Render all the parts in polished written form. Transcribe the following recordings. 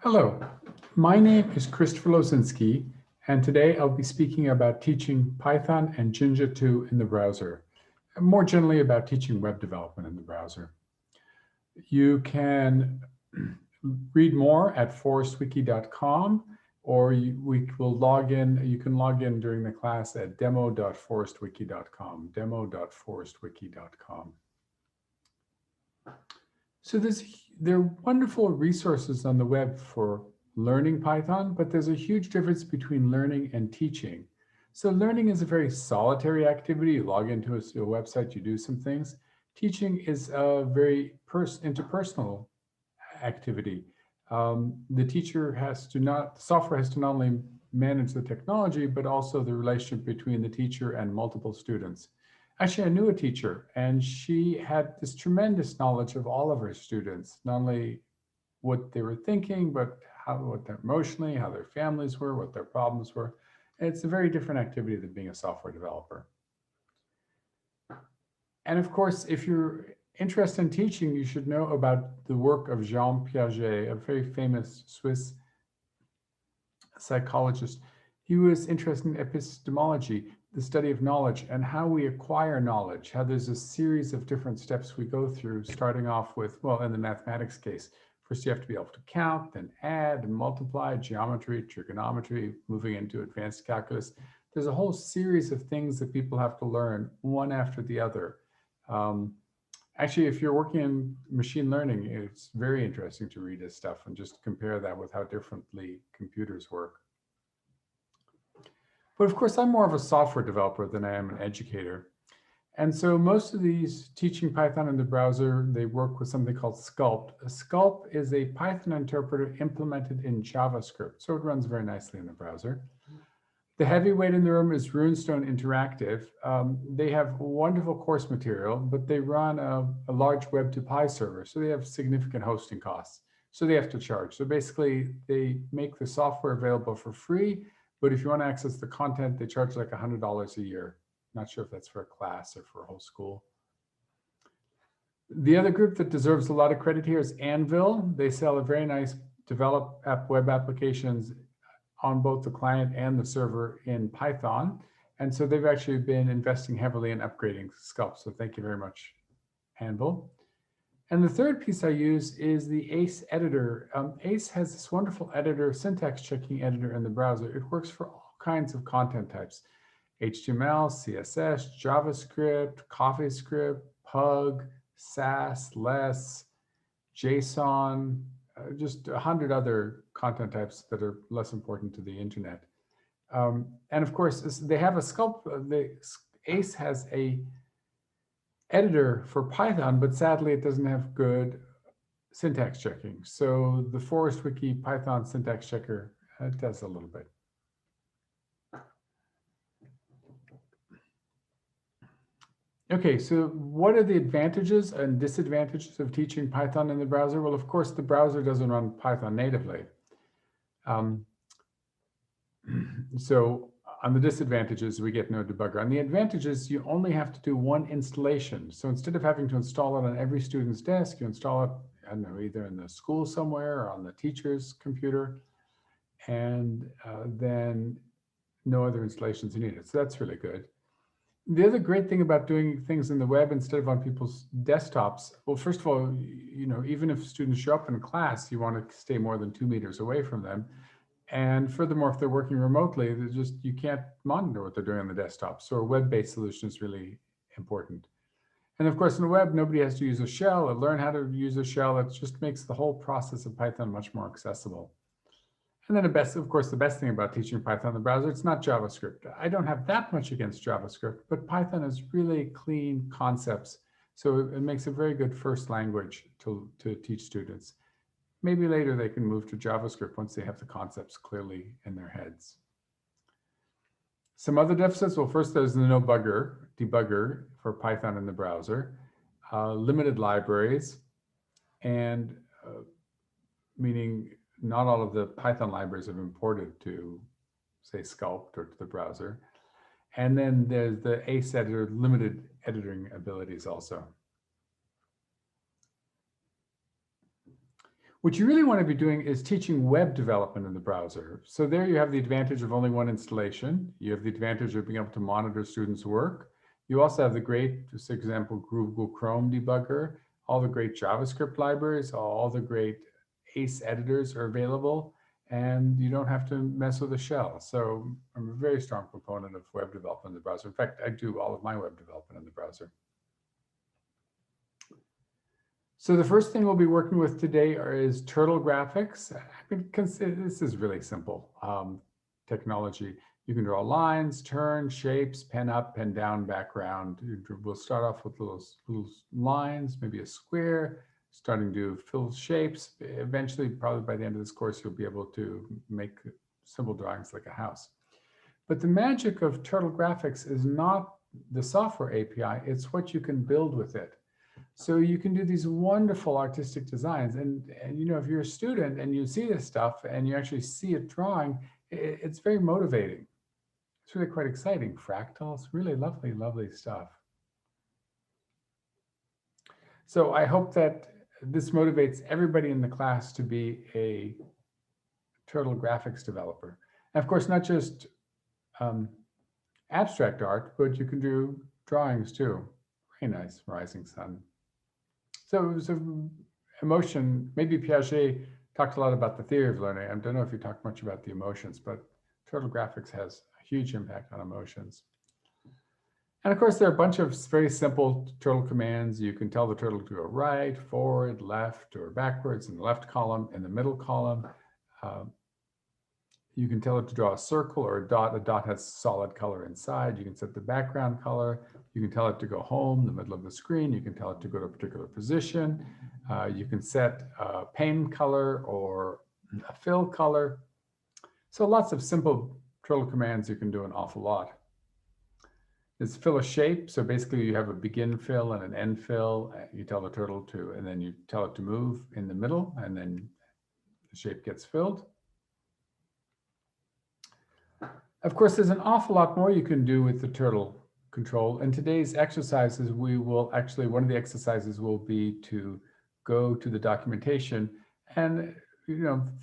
Hello, my name is Christopher Lozinski, and today I'll be speaking about teaching Python and Jinja2 in the browser, and more generally about teaching web development in the browser. You can read more at forestwiki.com, or you can log in during the class at demo.forestwiki.com, demo.forestwiki.com. So there are wonderful resources on the web for learning Python, but there's a huge difference between learning and teaching. So learning is a very solitary activity. You log into a website, you do some things. Teaching is a very interpersonal activity. The software has to not only manage the technology, but also the relationship between the teacher and multiple students. Actually, I knew a teacher, and she had this tremendous knowledge of all of her students, not only what they were thinking, but what they're emotionally, how their families were, what their problems were. And it's a very different activity than being a software developer. And of course, if you're interested in teaching, you should know about the work of Jean Piaget, a very famous Swiss psychologist. He was interested in epistemology, the study of knowledge, and how we acquire knowledge, how there's a series of different steps we go through, starting off with, well, in the mathematics case, first you have to be able to count, then add and multiply, geometry, trigonometry, moving into advanced calculus. There's a whole series of things that people have to learn one after the other. Actually, if you're working in machine learning, it's very interesting to read this stuff and just compare that with how differently computers work. But of course, I'm more of a software developer than I am an educator. And so most of these teaching Python in the browser, they work with something called SKULPT. A SKULPT is a Python interpreter implemented in JavaScript, so it runs very nicely in the browser. The heavyweight in the room is Runestone Interactive. They have wonderful course material, but they run a large Web2Py server, so they have significant hosting costs. So they have to charge. So basically, they make the software available for free, but if you want to access the content, they charge like $100 a year. Not sure if that's for a class or for a whole school. The other group that deserves a lot of credit here is Anvil. They sell a very nice web applications on both the client and the server in Python. And so they've actually been investing heavily in upgrading SKULPT. So thank you very much, Anvil. And the third piece I use is the ACE editor. ACE has this wonderful editor, syntax checking editor in the browser. It works for all kinds of content types: HTML, CSS, JavaScript, CoffeeScript, Pug, Sass, Less, JSON, just 100 other content types that are less important to the internet. And of course, they have a SKULPT. ACE has a editor for Python, but sadly, it doesn't have good syntax checking. So the Forest Wiki Python syntax checker does a little bit. Okay, so what are the advantages and disadvantages of teaching Python in the browser? Well, of course, the browser doesn't run Python natively. So on the disadvantages, we get no debugger. On the advantages, you only have to do one installation. So instead of having to install it on every student's desk, you install it, I don't know, either in the school somewhere or on the teacher's computer, and then no other installations are needed. So that's really good. The other great thing about doing things in the web instead of on people's desktops, well, first of all, even if students show up in class, you want to stay more than 2 meters away from them. And furthermore, if they're working remotely, you can't monitor what they're doing on the desktop. So a web-based solution is really important. And of course, in the web, nobody has to use a shell or learn how to use a shell. It just makes the whole process of Python much more accessible. And then of course, the best thing about teaching Python in the browser, it's not JavaScript. I don't have that much against JavaScript, but Python has really clean concepts. So it makes a very good first language to teach students. Maybe later they can move to JavaScript once they have the concepts clearly in their heads. Some other deficits, well, first there's the no debugger for Python in the browser, limited libraries, and meaning not all of the Python libraries have imported to, say, SKULPT or to the browser. And then there's the ACE editor, limited editing abilities also. What you really want to be doing is teaching web development in the browser. So there you have the advantage of only one installation. You have the advantage of being able to monitor students' work. You also have the great, just example, Google Chrome debugger, all the great JavaScript libraries, all the great ACE editors are available, and you don't have to mess with a shell. So I'm a very strong proponent of web development in the browser. In fact, I do all of my web development in the browser. So the first thing we'll be working with today is turtle graphics. I mean, this is really simple technology. You can draw lines, turn, shapes, pen up, pen down, background. We'll start off with little lines, maybe a square, starting to fill shapes. Eventually, probably by the end of this course, you'll be able to make simple drawings like a house. But the magic of turtle graphics is not the software API, it's what you can build with it. So you can do these wonderful artistic designs. And you know, if you're a student and you see this stuff and you actually see it drawing, it's very motivating. It's really quite exciting. Fractals, really lovely, lovely stuff. So I hope that this motivates everybody in the class to be a turtle graphics developer. And of course, not just abstract art, but you can do drawings too. Very nice, rising sun. So emotion, maybe Piaget talked a lot about the theory of learning. I don't know if you talked much about the emotions, but turtle graphics has a huge impact on emotions. And of course, there are a bunch of very simple turtle commands. You can tell the turtle to go right, forward, left, or backwards in the left column, in the middle column. You can tell it to draw a circle or a dot. A dot has solid color inside. You can set the background color. You can tell it to go home, the middle of the screen. You can tell it to go to a particular position. You can set a pane color or a fill color. So lots of simple turtle commands you can do an awful lot. There's fill a shape. So basically you have a begin fill and an end fill. You tell the turtle to, and then you tell it to move in the middle, and then the shape gets filled. Of course, there's an awful lot more you can do with the turtle control. In today's exercises, we will actually, one of the exercises will be to go to the documentation and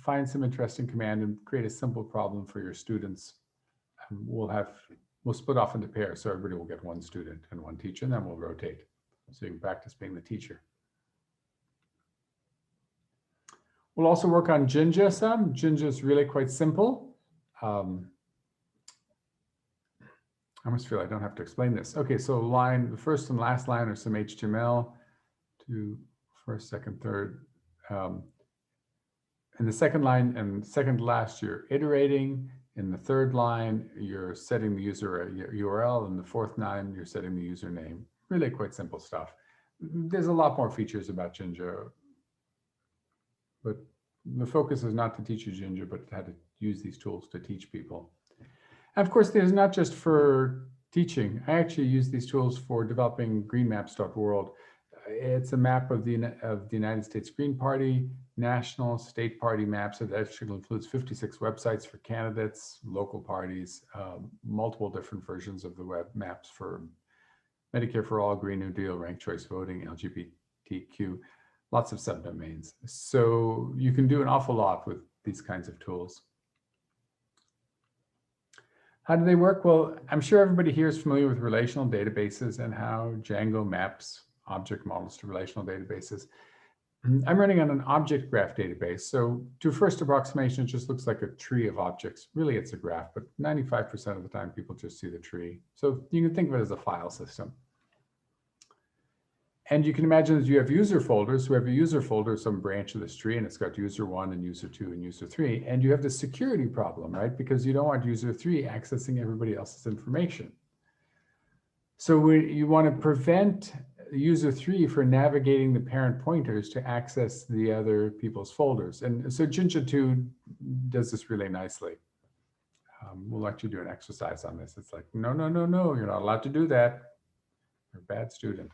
find some interesting command and create a simple problem for your students. We'll split off into pairs, so everybody will get one student and one teacher, and then we'll rotate. So you can practice being the teacher. We'll also work on Jinja some. Jinja is really quite simple. I almost feel I don't have to explain this. Okay, so the first and last line are some HTML to first, second, third. In the second line and second to last, you're iterating. In the third line, you're setting the user URL. In the fourth line, you're setting the username. Really quite simple stuff. There's a lot more features about Jinja, but the focus is not to teach you Jinja, but how to use these tools to teach people. And of course, there's not just for teaching. I actually use these tools for developing greenmaps.world. It's a map of the United States Green Party, national, state party maps. It actually includes 56 websites for candidates, local parties, multiple different versions of the web maps for Medicare for All, Green New Deal, ranked choice voting, LGBTQ, lots of subdomains. So you can do an awful lot with these kinds of tools. How do they work? Well, I'm sure everybody here is familiar with relational databases and how Django maps object models to relational databases. I'm running on an object graph database. So to first approximation, it just looks like a tree of objects. Really, it's a graph, but 95% of the time, people just see the tree. So you can think of it as a file system. And you can imagine that you have user folders. So we have a user folder, some branch of this tree, and it's got user 1 and user 2 and user 3. And you have the security problem, right? Because you don't want user 3 accessing everybody else's information. So you want to prevent user 3 for navigating the parent pointers to access the other people's folders. And so Jinja2 does this really nicely. We'll let you do an exercise on this. It's like, no, no, no, no, you're not allowed to do that. You're a bad student.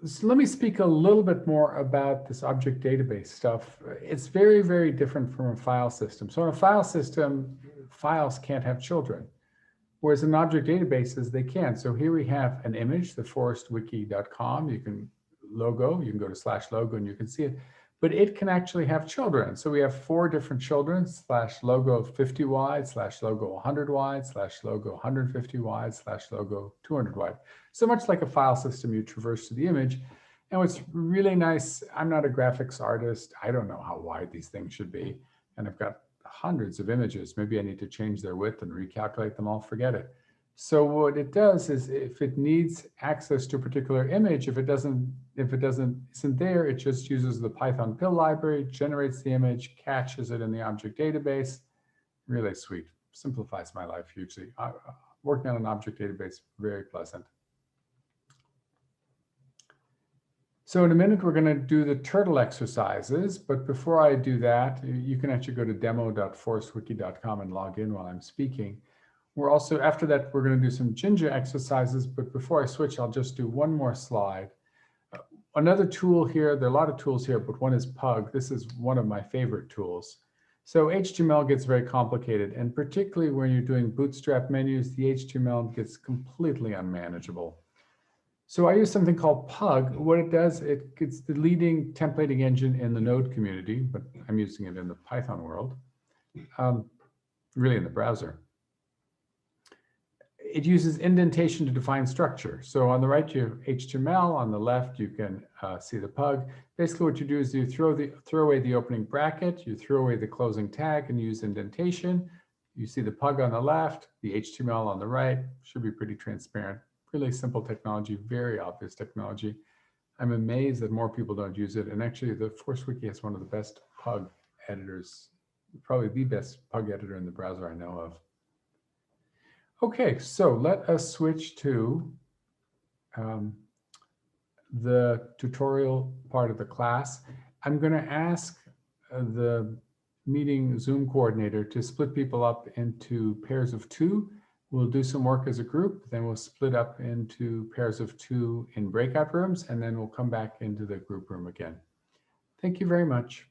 So let me speak a little bit more about this object database stuff. It's very, very different from a file system. So in a file system, files can't have children, whereas in object databases, they can. So here we have an image, the forestwiki.com. You can logo. You can go to /logo and you can see it, but it can actually have children. So we have 4 different children, /logo 50 wide, /logo 100 wide, /logo 150 wide, /logo 200 wide. So much like a file system, you traverse to the image. And what's really nice, I'm not a graphics artist. I don't know how wide these things should be. And I've got hundreds of images. Maybe I need to change their width and recalculate them all, forget it. So what it does is if it needs access to a particular image, if it isn't there, it just uses the Python pill library, generates the image, caches it in the object database. Really sweet, simplifies my life hugely. Working on an object database, very pleasant. So in a minute, we're going to do the turtle exercises. But before I do that, you can actually go to demo.forestwiki.com and log in while I'm speaking. We're also, after that, we're going to do some Jinja exercises. But before I switch, I'll just do one more slide. Another tool here, there are a lot of tools here, but one is Pug. This is one of my favorite tools. So HTML gets very complicated. And particularly when you're doing bootstrap menus, the HTML gets completely unmanageable. So I use something called Pug. What it does, it's the leading templating engine in the Node community, but I'm using it in the Python world, really in the browser. It uses indentation to define structure. So on the right, you have HTML. On the left, you can see the Pug. Basically, what you do is you throw away the opening bracket, you throw away the closing tag and use indentation. You see the Pug on the left, the HTML on the right. Should be pretty transparent. Really simple technology, very obvious technology. I'm amazed that more people don't use it. And actually, the ForceWiki has one of the best Pug editors, probably the best Pug editor in the browser I know of. Okay, so let us switch to the tutorial part of the class. I'm going to ask the meeting Zoom coordinator to split people up into pairs of 2. We'll do some work as a group, then we'll split up into pairs of 2 in breakout rooms, and then we'll come back into the group room again. Thank you very much.